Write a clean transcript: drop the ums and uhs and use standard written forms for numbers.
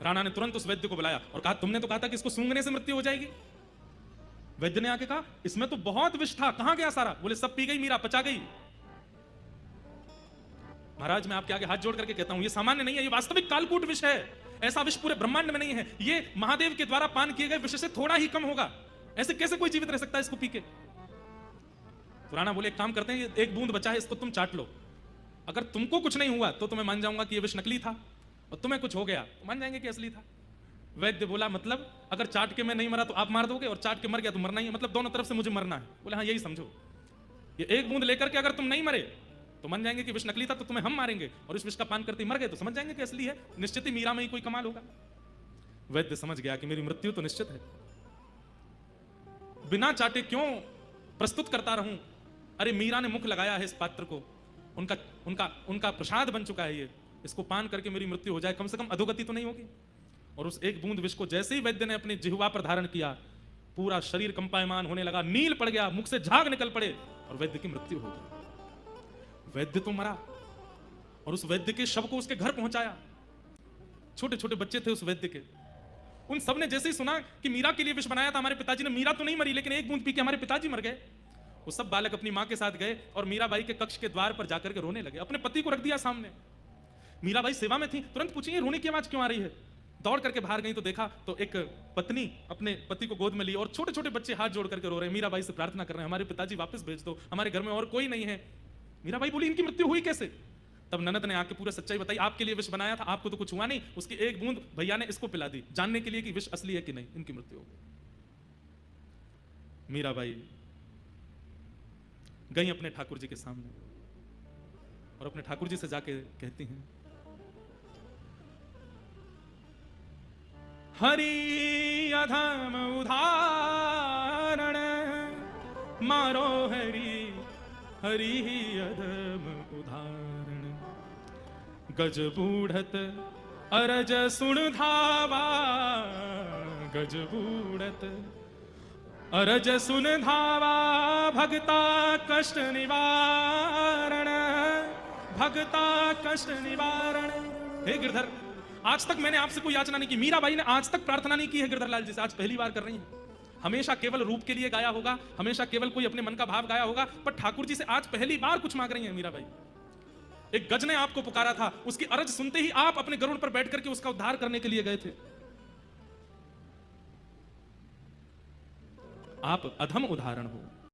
राणा ने तुरंत उस वैद्य को बुलाया और कहा, तुमने तो कहा था कि इसको सूंघने से मृत्यु हो जाएगी। वैद्य ने आके कहा, इसमें तो बहुत विष था, कहां गया सारा? बोले, सब पी गई मीरा, पचा गई। महाराज, मैं आपके आगे हाथ जोड़ करके कहता हूं, ये सामान्य नहीं है, ये वास्तविक कालकूट विष है। ऐसा विष पूरे ब्रह्मांड में नहीं है। ये महादेव के द्वारा पान किए गए विष से थोड़ा ही कम होगा। ऐसे कैसे कोई जीवित रह सकता है इसको पी के? तो राणा बोले, एक काम करते हैं, एक बूंद बचा है, इसको तुम चाट लो। अगर तुमको कुछ नहीं हुआ तो मैं मान जाऊंगा कि ये विष नकली था, और तुम्हें कुछ हो गया तो मान जाएंगे कि असली था। वैद्य बोला, मतलब अगर चाट के मैं नहीं मरा तो आप मार दोगे, और चाट के मर गया तो मरना ही है, मतलब दोनों तरफ से मुझे मरना है। बोले, हाँ यही समझो। ये एक बूंद लेकर के अगर तुम नहीं मरे तो मान जाएंगे कि विष नकली था, तो तुम्हें हम मारेंगे, और इस विष का पान करते ही मर गए तो समझ जाएंगे कि असली है। निश्चित ही मीरा में ही कोई कमाल होगा। वैद्य समझ गया कि मेरी मृत्यु तो निश्चित है, बिना चाटे क्यों प्रस्तुत करता रहूं? अरे मीरा ने मुख लगाया है इस पात्र को, उनका उनका उनका प्रसाद बन चुका है ये, इसको पान करके मेरी मृत्यु हो जाए, कम से कम अधोगति तो नहीं होगी। और उस एक बूंद विष को जैसे ही वैद्य ने अपनी जिह्वा पर धारण किया, पूरा शरीर कंपायमान होने लगा, नील पड़ गया, मुख से झाग निकल पड़े और वैद्य की मृत्यु हो गई। वैद्य तो मरा, और उस वैद्य के शव को उसके घर पहुंचाया। छोटे छोटे बच्चे थे उस वैद्य के, उन सब ने जैसे ही सुना कि मीरा के लिए विष बनाया था हमारे पिताजी ने, मीरा तो नहीं मरी लेकिन एक बूंद पी के हमारे पिताजी मर गए, वो सब बालक अपनी मां के साथ गए और मीराबाई के कक्ष के द्वार पर जाकर के रोने लगे। अपने पति को रख दिया सामने। मीराबाई सेवा में थी, तुरंत पूछी, रोने की आवाज क्यों आ रही है? दौड़ करके बाहर गई तो देखा तो एक पत्नी अपने पति को गोद में ली और छोटे छोटे बच्चे हाथ जोड़ करके रो रहे हैं, मीराबाई से प्रार्थना कर रहे हैं, हमारे पिताजी वापस भेज दो, हमारे घर में और कोई नहीं है। मीराबाई बोली, इनकी मृत्यु हुई कैसे? तब ननद ने आके पूरा सच्चाई बताई, आपके लिए विष बनाया था, आपको तो कुछ हुआ नहीं, उसकी एक बूंद भैया ने इसको पिला दी, जानने के लिए कि विष असली है कि नहीं, इनकी मृत्यु हो गई। मीराबाई गई अपने ठाकुर जी के सामने और अपने ठाकुर जी से जाके कहती हैं, हरि अधम उदाहरण मारो हरि, हरि अधम उदाहरण, गज बूढ़त अरज सुन धावा, गज बूढ़त अरज सुन धावा, भगता कष्ट निवारण, भगता कष्ट निवारण। हे गिरधर, आज तक मैंने आपसे कोई याचना नहीं की, मीराबाई ने आज तक प्रार्थना नहीं की है गिरधर लाल जी से, आज पहली बार कर रही है। हमेशा केवल रूप के लिए गाया होगा, हमेशा केवल कोई अपने मन का भाव गाया होगा, पर ठाकुर जी से आज पहली बार कुछ मांग रही है मीराबाई। एक गज ने आपको पुकारा था, उसकी अर्ज सुनते ही आप अपने गरुड़ पर बैठ करके उसका उद्धार करने के लिए गए थे। आप अधम उदाहरण हो,